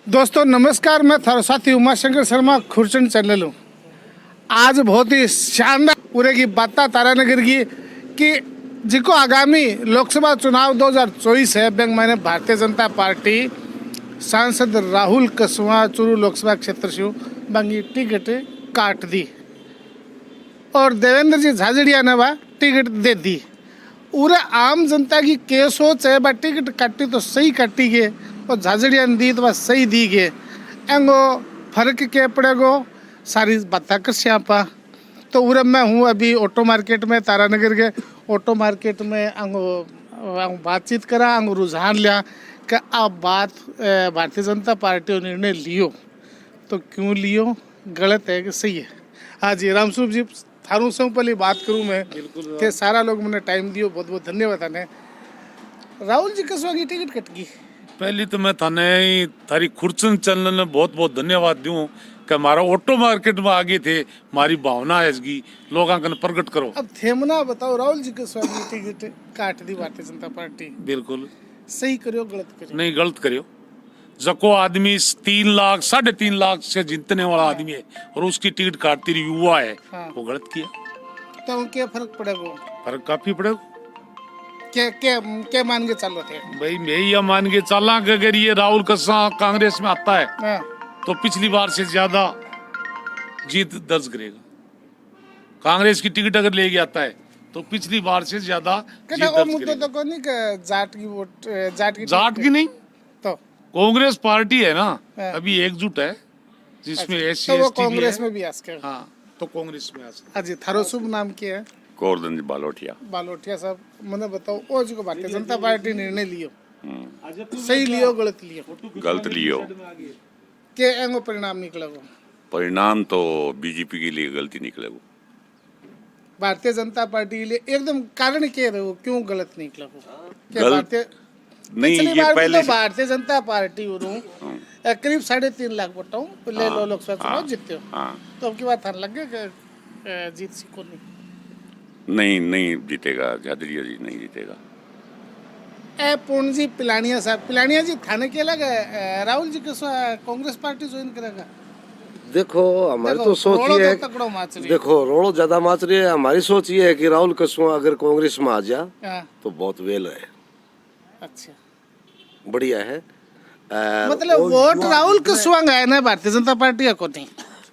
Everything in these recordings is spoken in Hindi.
दोस्तों नमस्कार, मैं थारा साथी उमाशंकर शर्मा खुरचन चैनल हूँ। आज बहुत ही शानदार पूरे की बात तारानगर की कि जिको आगामी लोकसभा चुनाव 2024 है, बैंक मैंने भारतीय जनता पार्टी सांसद राहुल कसवा चूरू लोकसभा क्षेत्र से बंगी टिकट काट दी और देवेंद्र जी झाझड़िया ने वह टिकट दे दी। पूरे आम जनता की क्या सोच है, बा टिकट काटी तो सही काटी गए और झाझड़िया ने दी तो बस सही दी गए। एंगो फर्क क्या पड़ेगो सारी बात कर श्यापा। तो उरे मैं हूँ अभी ऑटो मार्केट में, तारानगर के ऑटो मार्केट में अंगो बातचीत करा, अंगो रुझान लिया कि अब बात भारतीय जनता पार्टी ने निर्णय लियो तो क्यों लियो, गलत है कि सही है। हाँ जी, रामस्वरूप जी थारू से पहले बात करूँ मैं कि सारा लोग मैंने टाइम दियो, बहुत बहुत धन्यवाद थाने। राहुल जी कसवा की टिकट कट गई। पहली तो मैं थाने थारी खुरचन चैनल ने बहुत बहुत धन्यवाद दूं कि हमारा ऑटो मार्केट में आगे थे, हमारी भावना है इसकी लोगों का प्रकट करो। अब थेमना बताओ, राहुल जी कसवा की टिकट काट दी भारतीय जनता पार्टी, बिल्कुल सही करियो गलत करियो? नहीं, गलत करियो। जको आदमी 3 लाख 3.5 लाख से जीतने वाला आदमी है और उसकी टिकट काटती रही युवा है, वो गलत किया। तो क्या फर्क पड़ेगा? फर्क काफी पड़ेगा। क्या क्या क्या मान के चल रहे थे भाई मैं ये मान के चला कि अगर ये राहुल कस्वा कांग्रेस में आता है हाँ। तो पिछली बार से ज्यादा जीत दर्ज करेगा। कांग्रेस की टिकट अगर लेके आता है तो पिछली बार से ज्यादा जीत दर्ज करेगा। तो कोनी कि जाट की वोट, जाट की नहीं, तो कांग्रेस पार्टी है ना, हाँ। अभी एकजुट है जिसमें एससी तो वो एसटी भी कांग्रेस है। में भी आसकर। हाँ, तो कांग्रेस में आ सकता। हाँ जी, थारो शुभ नाम क्या है? गोवर्धन बालोटिया। बालोटिया साहब, मैंने बताओ ओ जी को भारतीय जनता पार्टी निर्णय लियो, सही लियो गलत लियो? गलत लियो। के एंगो परिणाम निकलेगो? परिणाम तो बीजेपी के लिए गलती निकले वो। भारतीय जनता पार्टी के लिए एकदम कारण क्या रहे हो, क्यों गलत निकलेगो? क्या गलत भारतीय नहीं, पिछली ये बार भी पहले तो भारतीय जनता पार्टी करीब 3.5 लाख वोटों ले लो लोकसभा चुनाव जीते हो, हाँ, तो अब की बात थाने लग गया कि जीत सिको नहीं नहीं जीतेगा, झाझड़िया जी नहीं जीतेगा। ए पूर्ण जी पिलानिया साहब, पिलानिया जी थाने के लगे राहुल जी के कांग्रेस पार्टी ज्वाइन करेगा? देखो हमारी तो सोच ये है, तकड़ो माच रही देखो रोड़ो ज्यादा माच रही है। हमारी सोच ये है कि राहुल कसवा अगर कांग्रेस में आ जा हाँ। तो बहुत वेल है, अच्छा बढ़िया है। मतलब वोट राहुल कसवा है ना, भारतीय जनता पार्टी को नहीं?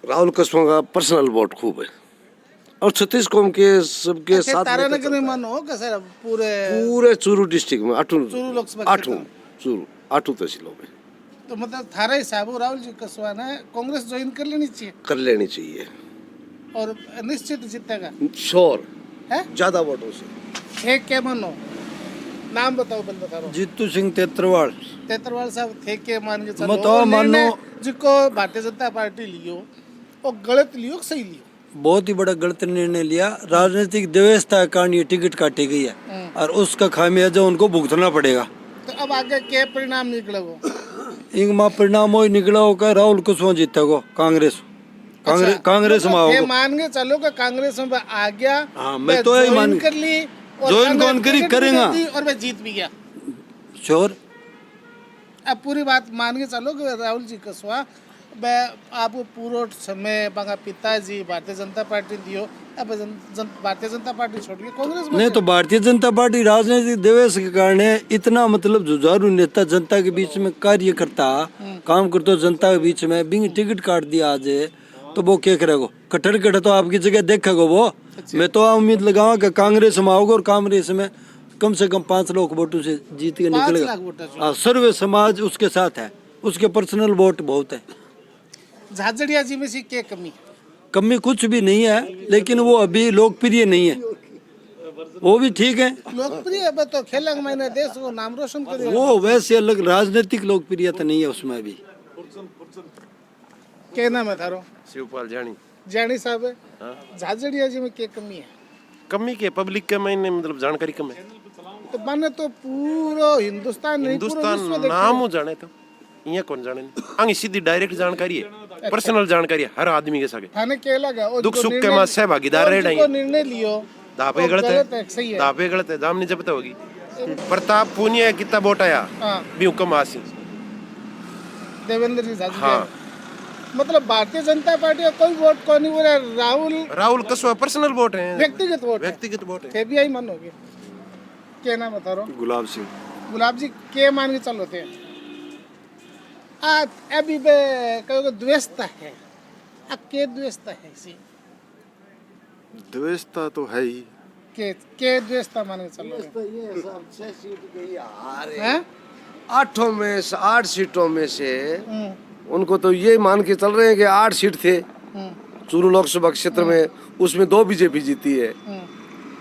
राहुल कसवा का पर्सनल वोट खूब है और छत्तीस कौम के सबके साथ तारानगर में मन हो का सर पूरे चूरू डिस्ट्रिक्ट में चूरू लोकसभा आठों तहसीलों में। तो मतलब थारा हिसाब हो राहुल जी कसवा ने कांग्रेस ज्वाइन कर लेनी चाहिए? कर लेनी चाहिए और निश्चित जीतेगा श्योर है, ज्यादा वोटों से। थे क्या मनो, नाम बताओ बंद बता रहा। जीतू सिंह तेतरवाल साहब थे के मान के चलो, बताओ और मानो निर्णय जिसको भारतीय जनता पार्टी लियो वो गलत लियो कि सही लियो? बहुत ही बड़ा गलत निर्णय लिया। राजनीतिक व्यवस्था के कारण ये टिकट काटी गई है और उसका खामियाजा उनको भुगतना पड़ेगा। तो अब आगे क्या परिणाम निकलेगा? इनका परिणाम वही निकला होगा, राहुल कुशवाहा जीतेगा कांग्रेस। कांग्रेस में आओगे मान के चलो कि कांग्रेस में आ गया। हाँ, मैं तो यही मान कर ली, ज्वाइन कौन करी करेगा और मैं जीत भी गया श्योर। अब पूरी बात मान के चलो कि राहुल जी कसवा मैं आपको पूरा समय बंगा पिताजी भारतीय जनता पार्टी दियो, अब भारतीय जनता पार्टी छोड़ के कांग्रेस में नहीं तो भारतीय जनता पार्टी राजनीतिक देवेश के कारण इतना मतलब जुझारू नेता जनता के बीच में कार्य करता, काम करता जनता के बीच में, बिंग टिकट काट दिया आज तो वो क्या करेगा? कटर तो आपकी जगह देखेगा वो। मैं तो उम्मीद लगाऊंगा कि कांग्रेस में आओगे और कांग्रेस में कम से कम 5 लाख वोटों से जीत के निकलेगा। सर्वे समाज उसके साथ है, उसके पर्सनल वोट बहुत है। झाझड़िया जी में से क्या कमी कुछ भी नहीं है, लेकिन वो अभी लोकप्रिय नहीं है। वो भी ठीक है, लोकप्रिय है तो खेलेंगे, मैंने देश को नाम रोशन कर दिया। वो वैसे अलग राजनीतिक लोकप्रियता नहीं है उसमें अभी। क्या नाम है थारो? शिवपाल जानी साहब है। झाझड़िया जी में क्या कमी है? कमी के पब्लिक के मैंने मतलब जानकारी कम है। तो माने तो पूरा हिंदुस्तान नाम हो जाने तो यहाँ कौन जाने आगे सीधी डायरेक्ट जानकारी है, पर्सनल जानकारी है हर आदमी के साथ। थाने क्या लगा दुख सुख के मां सहभागीदार रह निर्णय लियो दापे गलत है, दापे गलत है, दाम नहीं जबता होगी। प्रताप पुनिया कितना वोट आया भी हुक्म आसी देवेंद्र जी झाझड़िया हाँ। मतलब भारतीय जनता पार्टी का कोई वोट को नहीं बोला राहुल कसवा पर्सनल वोट है, व्यक्तिगत वोट है। व्यक्तिगत वोट है। थे भी यही मन हो गया क्या नाम बता रहा हूँ गुलाब सिंह गुलाब जी के मान के चलो थे आज अभी बे कहो द्वेषता है अब के द्वेषता है इसी द्वेषता तो है ही। के द्वेषता मान के चलो हैं 8 सीटों में से उनको तो ये मान के चल रहे हैं कि 8 सीट थे चूरू लोकसभा क्षेत्र में, उसमें 2 बीजेपी जीती है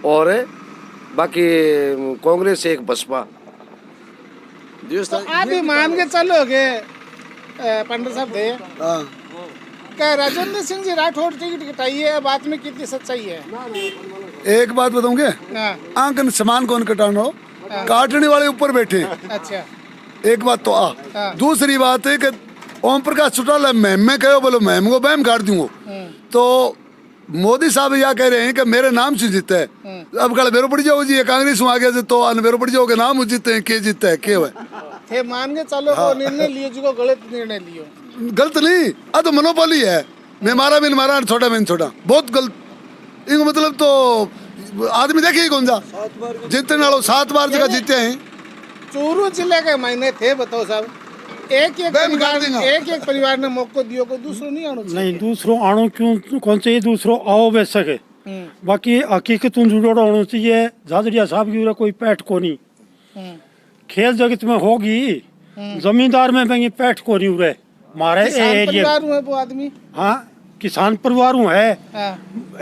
और बाकी कांग्रेस एक बसपा। तो आप भी मान के चलोगे पंडित साहब दे क्या राजेंद्र सिंह जी राठौड़ टिकट कटाई है बात में कितनी सच्चाई है एक बात बताऊंगे हाँ, आंकन समान कौन कटाना हो काटने वाले ऊपर बैठे अच्छा एक बात तो हाँ। दूसरी बात है कि ओम प्रकाश चौटाला मैम में कहो बोलो मैम को बैम काट दूंगा तो मोदी साहब यह कह रहे हैं कि मेरे नाम से जीता है अब कल बेरो पड़ जाओ जी ये कांग्रेस में आ गया तो बेरो पड़ जाओगे नाम जीते हैं के जीता है के है थे मान के चलो वो निर्णय लियो जो गलत निर्णय लियो गलत नहीं आ तो मनोबली है मैं मारा बिन मारा छोटा बिन छोटा बहुत गलत इनको मतलब तो आदमी देखे ही कौन सा जीतने वालों 7 बार जगह जीते हैं चूरू जिले के महीने थे बताओ साहब एक परिवार ने मौका दियो को दूसरों नहीं आना नहीं दूसरों आनो क्यों कौन चाहिए दूसरों आओ बे सके बाकी हकीकत जुड़ोड़ा होना चाहिए झाझड़िया साहब की कोई पैठ को नहीं खेल जगत में होगी जमींदार में भी पैठ को नहीं उरे मारे एरिया वो आदमी हाँ किसान परिवार हूँ है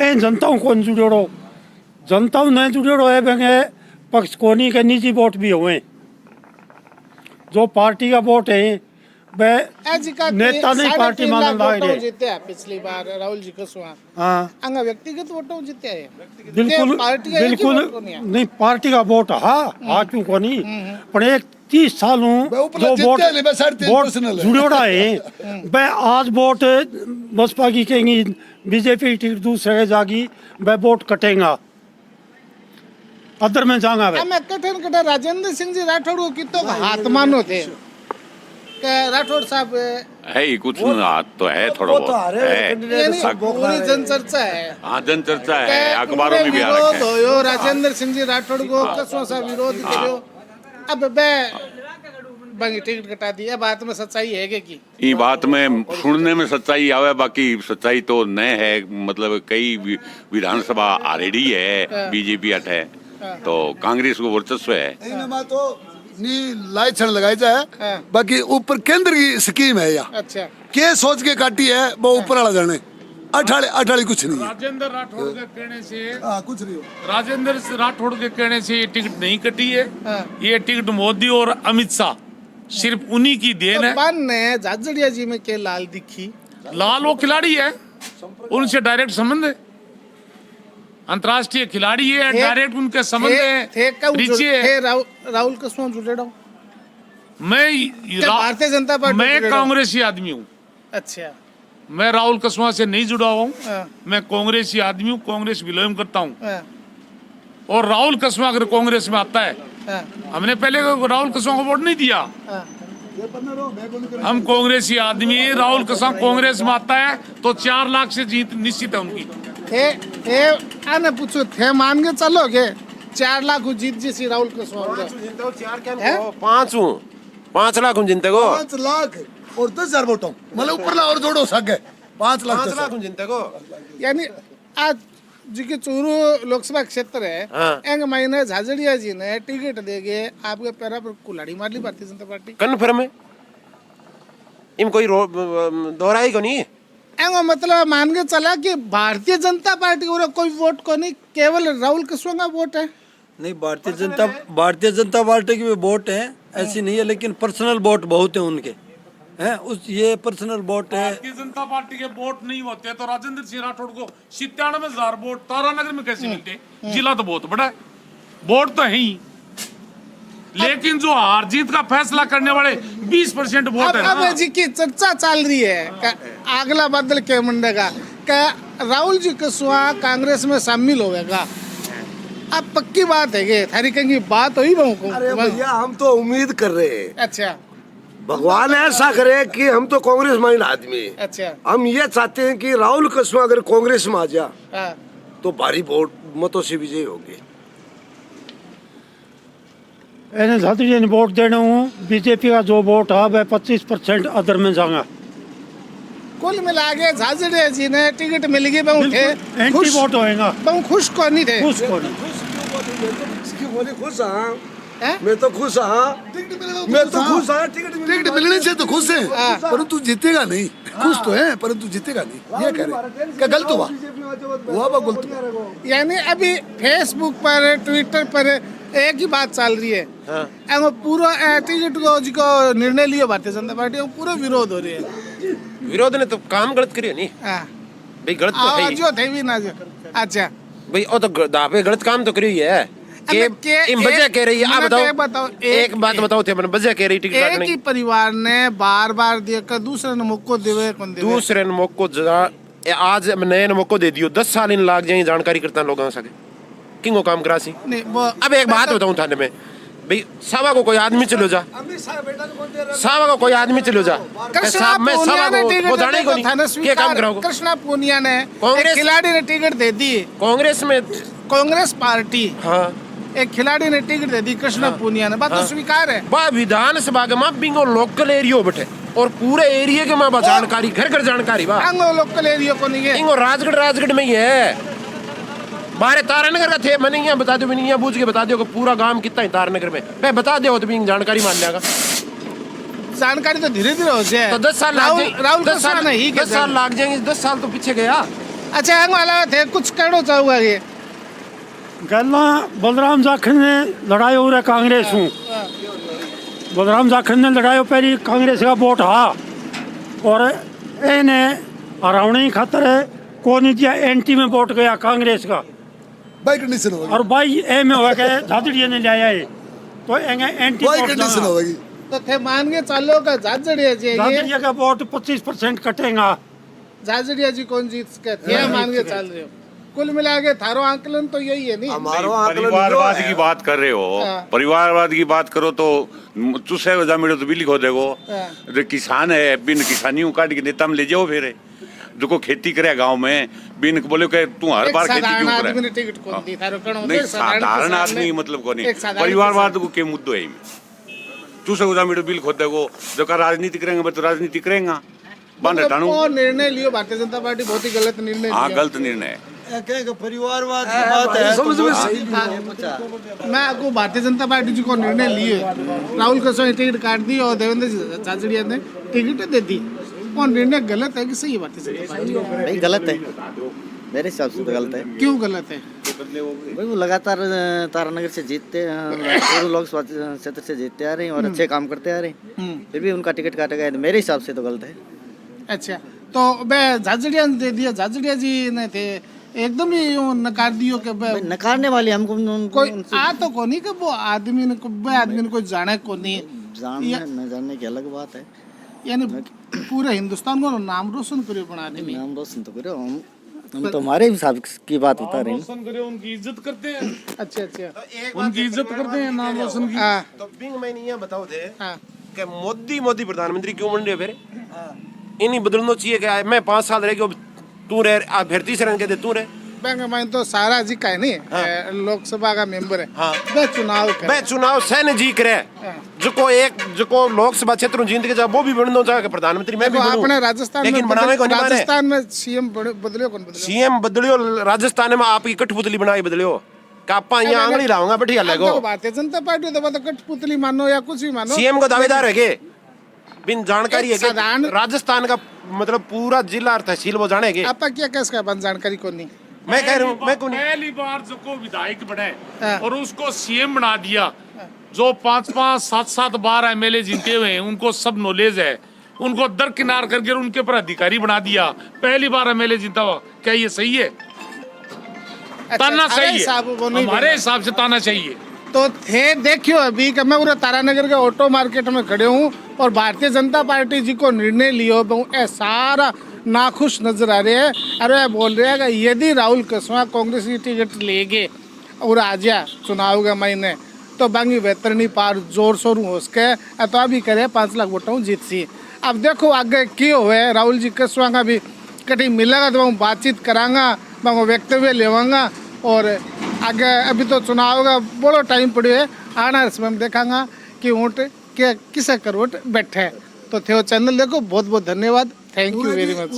ए जनताओं को जुड़ोड़ो जनताओं नहीं जुड़ोड़ो है बेंगे पक्ष कोनी के निजी वोट भी हुए जो पार्टी का वोट है वह नेता नहीं पार्टी माने लाए जीते हैं पिछली बार राहुल जी कसवा हाँ अंगा व्यक्तिगत वोटों जीते हैं बिल्कुल बिल्कुल नहीं पार्टी का वोट हाँ क्यों को नहीं पर एक 30 साल जो वोट जुड़ोड़ा है वह आज वोट बसपा की कहेंगी बीजेपी टिकट दूसरे जागी वह वोट कटेगा अदर में जाऊंगा मैं कठिन कठिन राजेंद्र सिंह जी राठौड़ को कितो हाथ मानो थे राठौड़ साहब है ही कुछ हाथ तो है थोड़ा बहुत है पूरी जनचर्चा है हाँ जनचर्चा है अखबारों में भी आ विरोध रखा है हो राजेंद्र सिंह जी राठौड़ को कसवा सा विरोध करो अब बंगी टिकट कटा दिया बात में सच्चाई है कि ये बात में सुनने में सच्चाई आवे बाकी सच्चाई तो न है मतलब कई विधानसभा ऑलरेडी है बीजेपी अट है तो कांग्रेस को वर्चस्व है तो नी लाई छड़ लगाई जाए बाकी ऊपर केंद्र की स्कीम है या अच्छा के सोच के काटी है वो ऊपर वाला जाने अठाड़ी कुछ नहीं है राजेंद्र राठौड़ के कहने से कुछ नहीं हो राजेंद्र राठौड़ के कहने से ये टिकट नहीं कटी है ये टिकट मोदी और अमित शाह सिर्फ उन्हीं की देन है बन ने झाझड़िया जी में के लाल दिखी लाल वो खिलाड़ी है उनसे डायरेक्ट संबंध है अंतर्राष्ट्रीय खिलाड़ी है डायरेक्ट उनके संबंध है राहुल कसवा जुड़े रहो मैं भारतीय जनता पार्टी मैं कांग्रेसी आदमी हूँ अच्छा मैं राहुल कसवा से नहीं जुड़ा हुआ हूँ मैं कांग्रेसी आदमी हूँ कांग्रेस बिलोंग करता हूँ और राहुल कसवा अगर कांग्रेस में आता है हमने पहले राहुल कसवा को वोट नहीं दिया हम कांग्रेसी आदमी हैं राहुल कसवा कांग्रेस में आता है तो 4 लाख से जीत निश्चित है उनकी आने पूछो थे मान के चलोगे 4 लाख जीत जैसी राहुल कसवा 5 लाख जिनते को 5 लाख और 10,000 वोटों मतलब ऊपर ला और जोड़ो सके 5 लाख जिनते को यानी आज जी के चूरू लोकसभा क्षेत्र है एक महीने झाझड़िया जी ने टिकट देगे आपके पैरा पर कुल्हाड़ी मार ली भारतीय जनता पार्टी कन्फर्म है इन कोई दोहराई को नहीं एंगो मतलब मान के चला कि भारतीय जनता पार्टी को कोई वोट को नहीं केवल राहुल कसवा का वोट है नहीं भारतीय जनता पार्टी की भी वोट है ऐसी नहीं है लेकिन पर्सनल वोट बहुत है उनके हैं उस ये पर्सनल वोट है भारतीय जनता पार्टी के वोट नहीं होते तो राजेंद्र सिंह राठौड़ को 97,000 वोट तारानगर में कैसे मिलते जिला तो बहुत बड़ा है वोट तो है ही लेकिन जो हार जीत का फैसला करने वाले 20% वोट है अब जी की चर्चा चल रही है अगला बदल के मंडे का राहुल जी कसवा कांग्रेस में शामिल हो गएगा अब पक्की बात है कि थारी कहीं बात हुई अरे भैया हम तो उम्मीद कर रहे हैं अच्छा भगवान ऐसा करे कि हम तो कांग्रेस माइंड आदमी है। अच्छा हम ये चाहते हैं कि राहुल कसवा अगर कांग्रेस में आ जा हाँ तो भारी वोट मतों से विजय होगी। इन्हें झादड़िया ने वोट देना हूँ। बीजेपी का जो वोट है वह 25% अदर में जाएगा। कुल मिला के झाझड़िया जी ने टिकट मिल गई बहुत एंटी वोट होएगा। बहुत खुश को नहीं थे खुश को नहीं। खुश हाँ हैं? मैं तो खुश हाँ मैं तो खुश हाँ टिकट टिकट मिलने से तो खुश है परंतु जीतेगा नहीं। खुश तो है परंतु जीतेगा नहीं। ये कह रहे क्या गलत हुआ गलत हुआ। यानी अभी फेसबुक पर ट्विटर पर एक ही बात चल रही है एगो पूरा टिकट को जिको निर्णय लियो भारतीय जनता पार्टी वो पूरा विरोध हो रही है। विरोध ने तो काम गलत करियो नहीं हाँ भाई, गलत तो है ही। जो थे भी ना जो अच्छा भाई वो तो दावे गलत काम तो करियो ही है कि इन वजह कह रही है। आप बताओ एक बात बताओ थे मैंने वजह कह रही टिकट एक काटने ही परिवार ने बार बार देकर दूसरे ने मौको देवे कौन देवे दूसरे ने मौको आज नए ने मौको दे दियो 10 साल इन लाग जाए जानकारी करता लोगों सके किंगो काम करा सी। नहीं वो अब एक बात बताऊं थाने में भाई सावा को कोई आदमी चलो जा सावा को कोई आदमी चलो जा कृष्णा मैं सावा पूनिया ने को वो जाने को टिकट नहीं क्या काम कराओगे। कृष्णा पूनिया ने कांग्रेस- एक खिलाड़ी ने टिकट दे दी। कांग्रेस में कांग्रेस पार्टी हाँ एक खिलाड़ी ने टिकट दे दी कृष्णा पूनिया ने बात तो स्वीकार है। बा विधानसभा के मां बिंगो लोकल एरियो बैठे और पूरे एरिया के मां जानकारी घर घर जानकारी बा अंगो लोकल एरिया को नहीं है इंगो राजगढ़ में ही है। बारे तारानगर का थे मैंने यहाँ बता दो मैंने यहाँ पूछ के बता दो कि पूरा गांव कितना है तारानगर में मैं बता दो तो भी जानकारी मान लेगा। जानकारी तो धीरे धीरे हो जाए तो 10 साल लाग जाएंगे राहुल 10 साल नहीं 10 साल लाग जाएंगे 10 साल तो पीछे गया। अच्छा अंगो अलावा थे कुछ कहना चाहूंगा ये गल्ला बलराम जाखड़ ने लड़ाई हो रहा कांग्रेस हूँ। बलराम जाखड़ ने लड़ाई पहली कांग्रेस का वोट हा और इन्हें हरावने खातर को नहीं दिया एंटी में वोट गया कांग्रेस का बाई कंडीशन होगी और भाई ए में हो गया झादड़िया ने ले आया है तो एंटी बाई वोट कंडीशन जाएगा। होगी। तो थे मान के चलो का झाझड़िया जी ये झादड़िया का वोट 25% कटेगा। झाझड़िया जी कौन जीत के थे मान के चल रहे हो कुल मिला के थारो आंकलन तो यही है नहीं हमारो आंकलन परिवारवाद यो की है। बात कर रहे हो हाँ। परिवारवाद की बात करो तो चुसे जमीन तो बिल्ली खो देगो हाँ। जो किसान है बिन किसानियों काट के नेता में ले जाओ फिर जो को खेती करे गांव में बिन बोले के तू हर एक बार खेती साधारण क्यों आदमी ने करे टिकट कौन दी थारो कण नहीं साधारण आदमी मतलब को नहीं परिवारवाद को के मुद्दो है चूसे जमीन बिल खो देगो जो का राजनीति करेंगे तो राजनीति करेंगा बंद हटाणु वो निर्णय लियो भारतीय जनता पार्टी बहुत ही गलत निर्णय हाँ लिया गलत निर्णय है। परिवारवाद की बात है समझ में सही मैं आपको भारतीय जनता पार्टी जी को निर्णय लिए राहुल कसवा ने टिकट काट दी और देवेंद्र झाझड़िया ने टिकट दे दी वो निर्णय गलत है कि सही है भारतीय जनता पार्टी नहीं गलत है मेरे हिसाब से तो गलत है। क्यों गलत है भाई वो लगातार तारानगर से जीतते लोकसभा क्षेत्र से जीतते आ रहे हैं और अच्छे काम करते आ रहे हैं फिर भी उनका टिकट काटा गया मेरे हिसाब से तो गलत है। अच्छा तो मैं झाझड़िया ने दे दिया झाझड़िया जी ने थे एकदम ही यूं नकार दियो कि भाई नकारने वाले हमको कोई आ तो को नहीं कि वो आदमी ने कोई जाने को नहीं जानने न जानने की अलग बात है। यानी पूरे हिंदुस्तान को नाम रोशन करियो बना आदमी नाम रोशन तो करो हम तो हमारे हिसाब की बात बता रहे हैं। रोशन करे उनकी इज्जत करते हैं अच्छा अच्छा उनकी इज्जत करते हैं नाम रोशन की। हाँ तो बिंग मैंने यहाँ बताओ थे हाँ कि मोदी प्रधानमंत्री क्यों बन रहे हो फिर इन्हीं बदलना चाहिए कि मैं 5 साल रह गया तू रह फिर तीसरे रन कहते तू रह बैंक में तो सारा जी का है नहीं लोकसभा का मेंबर है हाँ। वह चुनाव कर मैं चुनाव सैन्य जी करे जो लोकसभा क्षेत्र जीत के जा वो भी बनना चाहे प्रधानमंत्री मैं भी बनूं। आपने राजस्थान लेकिन में बनावे को नहीं माने राजस्थान में सीएम बदलियो कौन बदलियो सीएम बदलियो राजस्थान में आपकी कठपुतली बनाई बदलियो कापा यहाँ आंगली लाऊंगा बैठिया लगो भारतीय जनता पार्टी तो मतलब कठपुतली मानो या कुछ भी मानो सीएम को दावेदार है के बिन जानकारी है एक साधारण- कि राजस्थान का मतलब पूरा जिला और तहसील वो जाने के आपका क्या कैस का बन जानकारी को नहीं मैं कह रहा हूँ मैं को नहीं पहली बार जो को विधायक बने हाँ। और उसको सीएम बना दिया जो 5-5, 7-7 बार एमएलए जीते हुए हैं उनको सब नॉलेज है उनको दरकिनार करके उनके ऊपर अधिकारी बना दिया पहली बार एमएलए जीता हुआ क्या ये सही है? ताना चाहिए हमारे हिसाब से ताना चाहिए। तो थे देखियो अभी कि मैं पूरे तारानगर के ऑटो मार्केट में खड़े हूँ और भारतीय जनता पार्टी जी को निर्णय लियो सारा नाखुश नजर आ रहे हैं अरे बोल रहे हैं कि यदि राहुल कसवा कांग्रेस की टिकट लेगे और आ जाए चुनाव के महीने तो बांगी बेहतरनी पार जोर शोर हो सके तो अभी करे 5 लाख वोटों जीत सी। अब देखो आगे क्यों हुए राहुल जी कसवा का भी कहीं मिलेगा तो मैं बातचीत करांगा, मैं वक्तव्य लेवांगा और आगे अभी तो चुनाव का बड़ा टाइम पड़े है, आना इसमें हम देखांगा कि वोट के किसे कर वोट बैठे। तो थे चैनल देखो, बहुत बहुत धन्यवाद, थैंक यू वेरी मच।